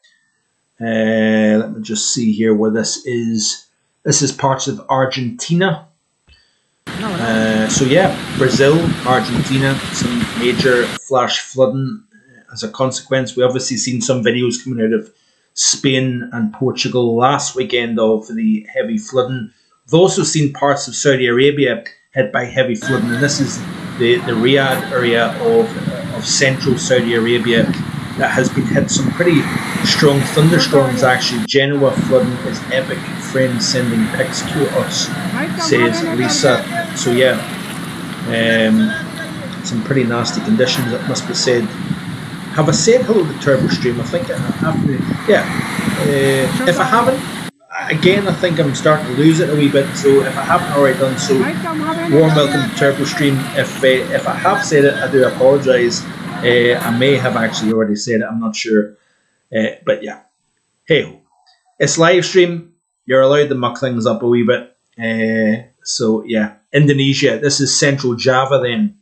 Let me just see here where this is. This is parts of Argentina. So yeah, Brazil, Argentina, some major flash flooding as a consequence. We obviously seen some videos coming out of Spain and Portugal last weekend of the heavy flooding. We've also seen parts of Saudi Arabia hit by heavy flooding, and this is the Riyadh area of central Saudi Arabia that has been hit some pretty strong thunderstorms actually. Genoa flooding is epic. Friends sending pics to us, says Lisa. So yeah, some pretty nasty conditions, it must be said. Have I said hello to TurboStream? I think I have. Yeah. If I haven't, again, I think I'm starting to lose it a wee bit. So if I haven't already done so, warm welcome to TurboStream. If I have said it, I do apologise. I may have actually already said it. I'm not sure. But yeah, hey, it's live stream. You're allowed to muck things up a wee bit. So yeah, Indonesia. This is Central Java then.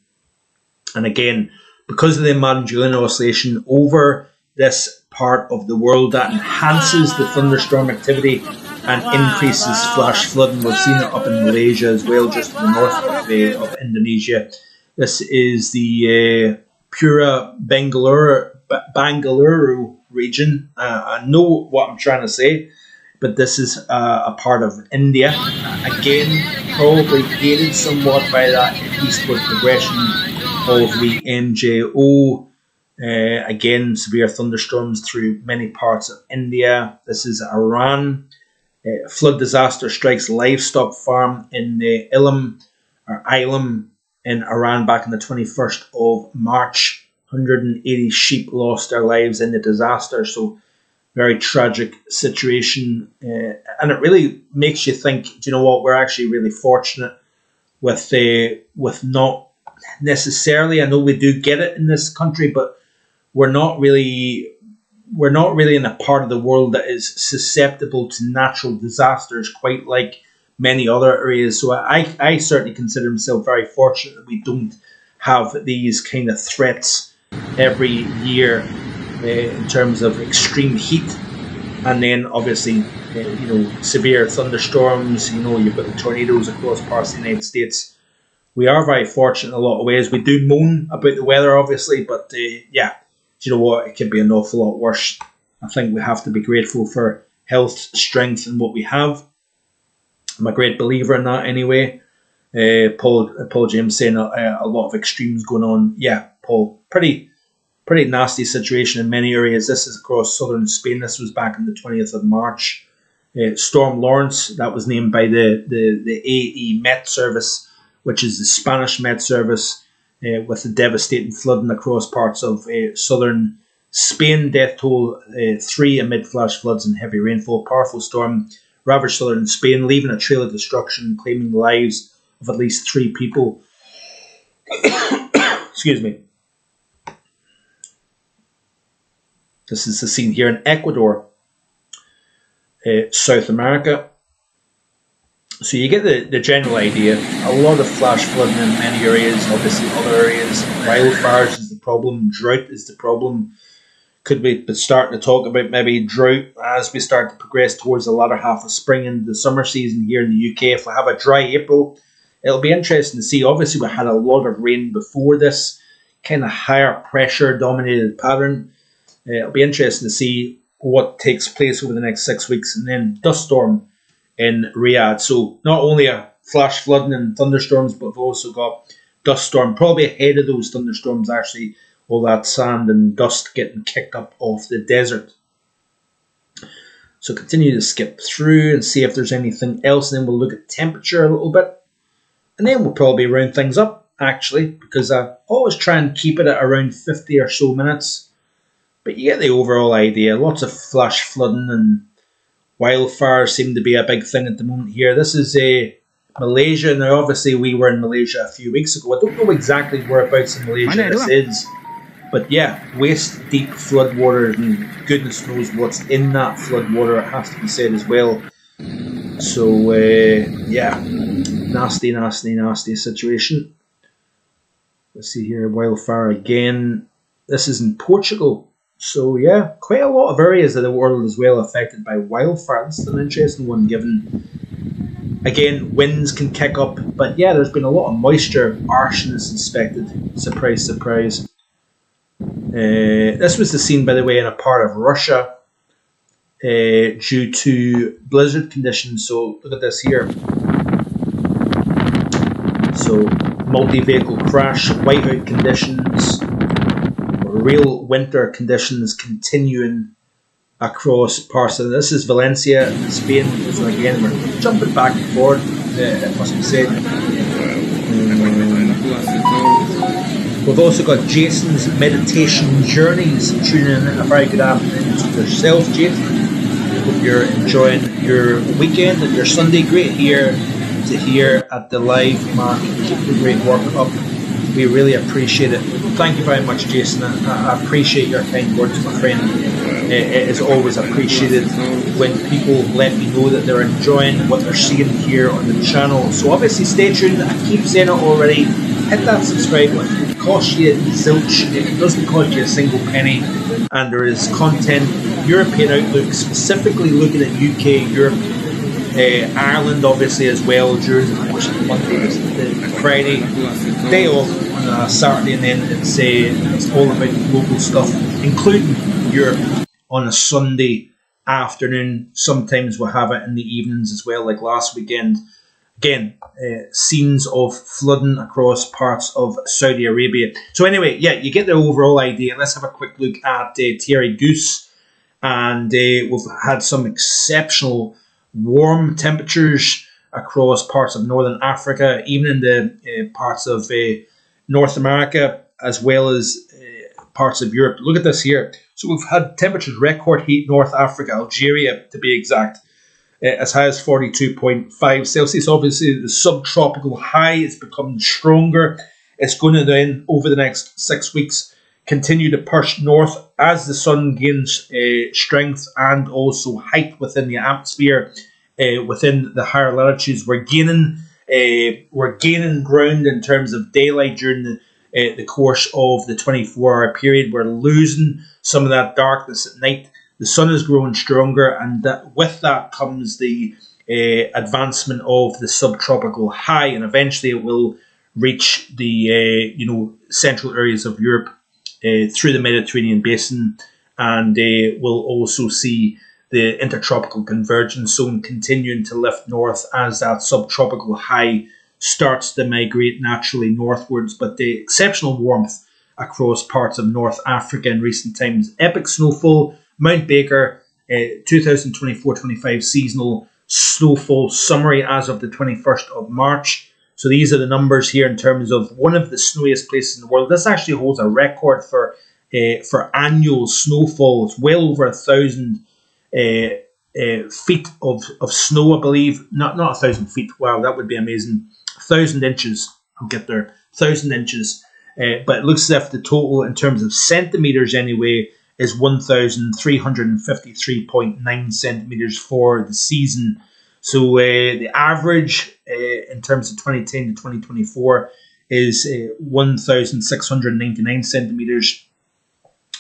And again, because of the Madden-Julian oscillation over this part of the world, that enhances the thunderstorm activity and increases flash flooding. We've seen it up in Malaysia as well, just to the north of Indonesia. This is the Pura Bengaluru region. I know what I'm trying to say, but this is a part of India. Again, probably aided somewhat by that eastward progression of the MJO. Again, severe thunderstorms through many parts of India. This is Iran. Flood disaster strikes livestock farm in the Ilam in Iran back on the 21st of March. 180 sheep lost their lives in the disaster. So very tragic situation. And it really makes you think, do you know what, we're actually really fortunate with not necessarily, I know we do get it in this country, but we're not really in a part of the world that is susceptible to natural disasters quite like many other areas. So I certainly consider myself very fortunate that we don't have these kind of threats every year in terms of extreme heat, and then obviously severe thunderstorms. You've got the tornadoes across parts of the United States. We are very fortunate in a lot of ways. We do moan about the weather, obviously, but yeah, do you know what? It could be an awful lot worse. I think we have to be grateful for health, strength, and what we have. I'm a great believer in that anyway. Paul James saying a lot of extremes going on. Yeah, Paul, pretty nasty situation in many areas. This is across southern Spain. This was back on the 20th of March. Storm Lawrence, that was named by the AE Met Service, which is the Spanish Met Service, with the devastating flooding across parts of southern Spain. Death toll 3 amid flash floods and heavy rainfall. Powerful storm ravaged southern Spain, leaving a trail of destruction, claiming the lives of at least 3 people. Excuse me. This is the scene here in Ecuador, South America. So you get the general idea. A lot of flash flooding in many areas. Obviously, other areas, wildfires is the problem. Drought is the problem. Could we be starting to talk about maybe drought as we start to progress towards the latter half of spring and the summer season here in the UK? If we have a dry April, it'll be interesting to see. Obviously, we had a lot of rain before this, kind of higher pressure dominated pattern. It'll be interesting to see what takes place over the next 6 weeks, and then dust storm in Riyadh. So not only a flash flooding and thunderstorms, but we've also got dust storm. Probably ahead of those thunderstorms, actually, all that sand and dust getting kicked up off the desert. So continue to skip through and see if there's anything else, and then we'll look at temperature a little bit. And then we'll probably round things up, actually, because I always try and keep it at around 50 or so minutes. But you get the overall idea. Lots of flash flooding and wildfires seem to be a big thing at the moment here. This is Malaysia. Now, obviously, we were in Malaysia a few weeks ago. I don't know exactly whereabouts in Malaysia this is. But yeah, waist-deep floodwater, and goodness knows what's in that floodwater, it has to be said as well. So, yeah, nasty situation. Let's see here, wildfire again. This is in Portugal. So yeah, quite a lot of areas of the world as well affected by wildfire. This is an interesting one, given, again, winds can kick up. But yeah, there's been a lot of moisture, arsonists inspected. Surprise, surprise. This was the scene, by the way, in a part of Russia due to blizzard conditions. So look at this here. So multi-vehicle crash, whiteout conditions. Real winter conditions continuing across parts of this is Valencia, Spain. So again, we're jumping back and forth, it must be said. We've also got Jason's Meditation Journeys tuning in. A very good afternoon to yourself, Jason. Hope you're enjoying your weekend and your Sunday. Great here to hear at the live, Mark. Keep the great work up. We really appreciate it. Thank you very much, Jason. I appreciate your kind words, my friend. It is always appreciated when people let me know that they're enjoying what they're seeing here on the channel. So obviously stay tuned. I keep saying it already. Hit that subscribe button. It costs you zilch. It doesn't cost you a single penny. And there is content, European outlook, specifically looking at UK, Europe, Ireland obviously as well, during the course of the Monday, the Friday, day off on a Saturday, and then it's all about local stuff, including Europe on a Sunday afternoon. Sometimes we'll have it in the evenings as well, like last weekend. Again, scenes of flooding across parts of Saudi Arabia. So anyway, yeah, you get the overall idea. Let's have a quick look at Thierry Goose, and we've had some exceptional warm temperatures across parts of northern Africa, even in the parts of North America, as well as parts of Europe. Look at this here. So we've had temperatures record heat North Africa, Algeria to be exact, as high as 42.5 Celsius. Obviously, the subtropical high is becoming stronger. It's going to then, over the next 6 weeks, continue to push north as the sun gains strength and also height within the atmosphere. Within the higher latitudes, we're gaining ground in terms of daylight during the course of the 24-hour period. We're losing some of that darkness at night. The sun is growing stronger, and with that comes the advancement of the subtropical high, and eventually it will reach the central areas of Europe through the Mediterranean basin, and we'll also see the intertropical convergence zone continuing to lift north as that subtropical high starts to migrate naturally northwards. But the exceptional warmth across parts of North Africa in recent times, epic snowfall, Mount Baker, 2024-25 seasonal snowfall summary as of the 21st of March. So these are the numbers here in terms of one of the snowiest places in the world. This actually holds a record for annual snowfall. It's well over 1,000 feet of snow, I believe. Not 1,000 feet. Wow, that would be amazing. 1,000 inches. I'll get there. 1,000 inches. But it looks as if the total in terms of centimetres anyway is 1,353.9 centimetres for the season. So the average in terms of 2010 to 2024 is 1,699 centimetres.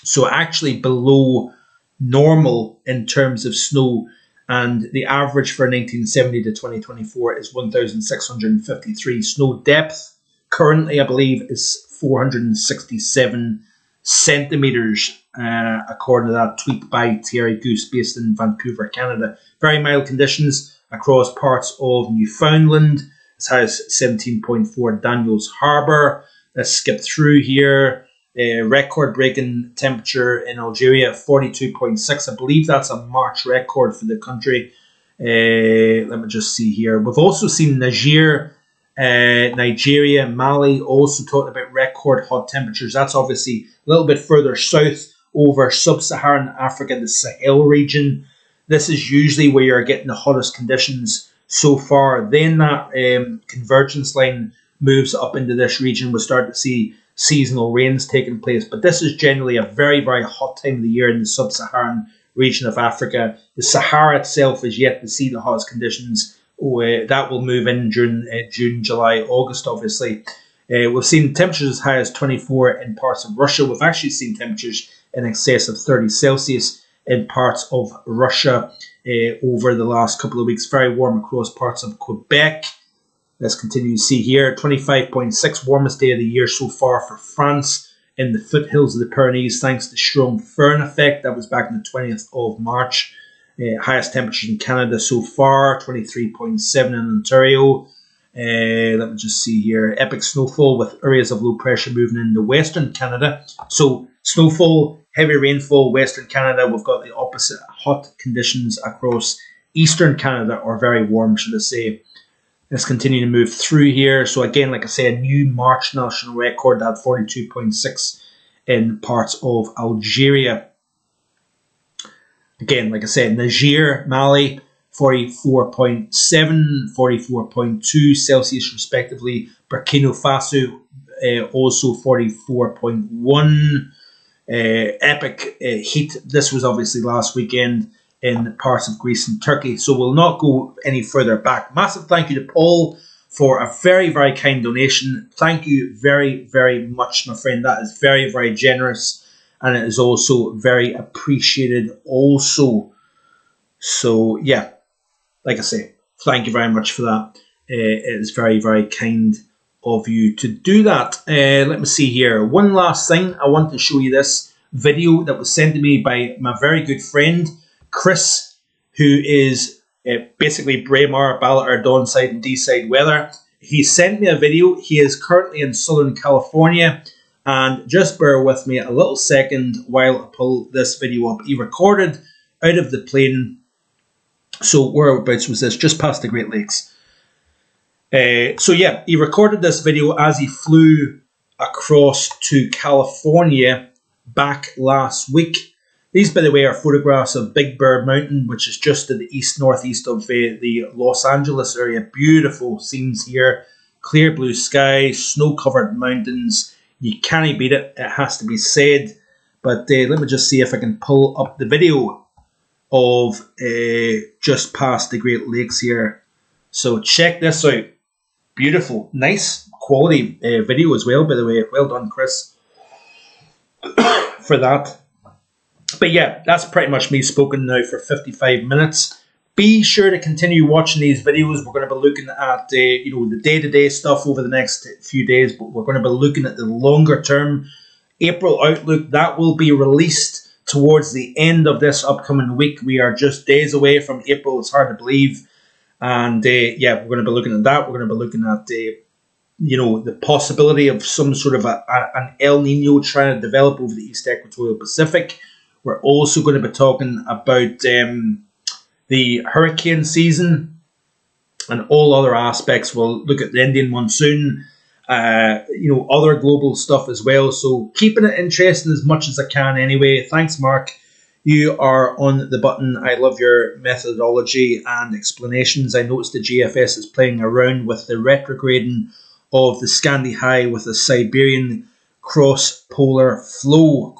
So actually below normal in terms of snow, and the average for 1970 to 2024 is 1,653. Snow depth currently, I believe, is 467 centimetres, according to that tweet by Thierry Goose, based in Vancouver, Canada. Very mild conditions across parts of Newfoundland. This has 17.4 Daniels Harbour. Let's skip through here. Record-breaking temperature in Algeria, 42.6. I believe that's a March record for the country. Let me just see here. We've also seen Nigeria, Mali, also talking about record hot temperatures. That's obviously a little bit further south over sub-Saharan Africa, the Sahel region. This is usually where you're getting the hottest conditions so far. Then that convergence line moves up into this region. We'll start to see seasonal rains taking place. But this is generally a very, very hot time of the year in the sub-Saharan region of Africa. The Sahara itself is yet to see the hottest conditions. That will move in during June, July, August, obviously. We've seen temperatures as high as 24 in parts of Russia. We've actually seen temperatures in excess of 30 Celsius in parts of Russia over the last couple of weeks. Very warm across parts of Quebec. Let's continue to see here. 25.6, warmest day of the year so far for France in the foothills of the Pyrenees, thanks to strong Föhn effect. That was back on the 20th of March. Highest temperatures in Canada so far, 23.7 in Ontario. Let me just see here. Epic snowfall with areas of low pressure moving into Western Canada. So snowfall, heavy rainfall, Western Canada. We've got the opposite, hot conditions across Eastern Canada, or very warm, should I say. Let's continue to move through here. So again, like I say, a new March national record at 42.6 in parts of Algeria. Again, like I said, Niger, Mali, 44.7, 44.2 Celsius respectively. Burkina Faso, also 44.1. Epic heat. This was obviously last weekend in parts of Greece and Turkey. So we'll not go any further back. Massive thank you to Paul for a very, very kind donation. Thank you very, very much, my friend. That is very, very generous. And it is also very appreciated also. So, yeah, like I say, thank you very much for that. It is very, very kind of you to do that. Let me see here. One last thing. I want to show you this video that was sent to me by my very good friend, Chris, who is basically Braemar, Ballater, Dawnside and D-side weather. He sent me a video. He is currently in Southern California. And just bear with me a little second while I pull this video up. He recorded out of the plane. So whereabouts was this? Just past the Great Lakes. So yeah, he recorded this video as he flew across to California back last week. These, by the way, are photographs of Big Bear Mountain, which is just to the east-northeast of the Los Angeles area. Beautiful scenes here. Clear blue sky, snow-covered mountains. You can't beat it, it has to be said. But let me just see if I can pull up the video of just past the Great Lakes here. So check this out. Beautiful, nice quality video as well, by the way. Well done, Chris, for that. But yeah, that's pretty much me spoken now for 55 minutes. Be sure to continue watching these videos. We're going to be looking at the day-to-day stuff over the next few days, but we're going to be looking at the longer term April outlook. That will be released towards the end of this upcoming week. We are just days away from April. It's hard to believe. And yeah, we're going to be looking at that. We're going to be looking at the possibility of some sort of an El Nino trying to develop over the East Equatorial Pacific. We're also going to be talking about the hurricane season and all other aspects. We'll look at the Indian monsoon, other global stuff as well. So keeping it interesting as much as I can anyway. Thanks, Mark. You are on the button. I love your methodology and explanations. I noticed the GFS is playing around with the retrograding of the Scandi High with a Siberian cross-polar flow, ?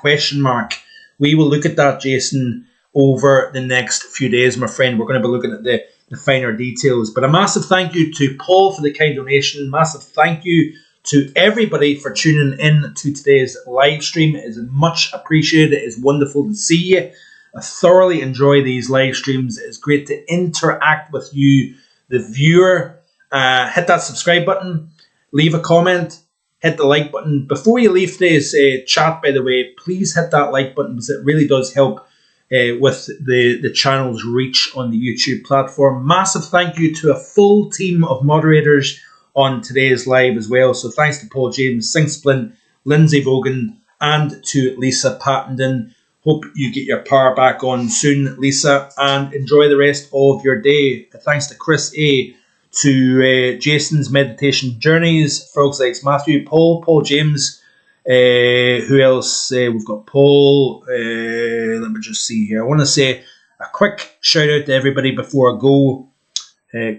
We will look at that, Jason, over the next few days, my friend. We're going to be looking at the finer details. But a massive thank you to Paul for the kind donation. Massive thank you to everybody for tuning in to today's live stream. It is much appreciated. It is wonderful to see you. I thoroughly enjoy these live streams. It's great to interact with you, the viewer. Hit that subscribe button. Leave a comment. Hit the like button. Before you leave today's chat, by the way, please hit that like button because it really does help with the channel's reach on the YouTube platform. Massive thank you to a full team of moderators on today's live as well. So thanks to Paul James, Sing Splint, Lindsay Vogan, and to Lisa Pattenden. Hope you get your power back on soon, Lisa, and enjoy the rest of your day. Thanks to Chris A., to Jason's Meditation Journeys, Frogs Legs Matthew, Paul James, who else? We've got Paul. Let me just see here. I want to say a quick shout out to everybody before I go.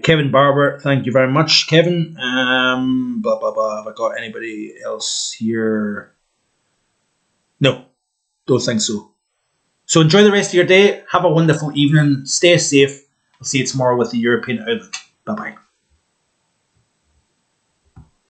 Kevin Barber, thank you very much, Kevin. Blah, blah, blah. Have I got anybody else here? No, don't think so. So enjoy the rest of your day. Have a wonderful evening. Stay safe. I'll see you tomorrow with the European Outlook. Bye-bye.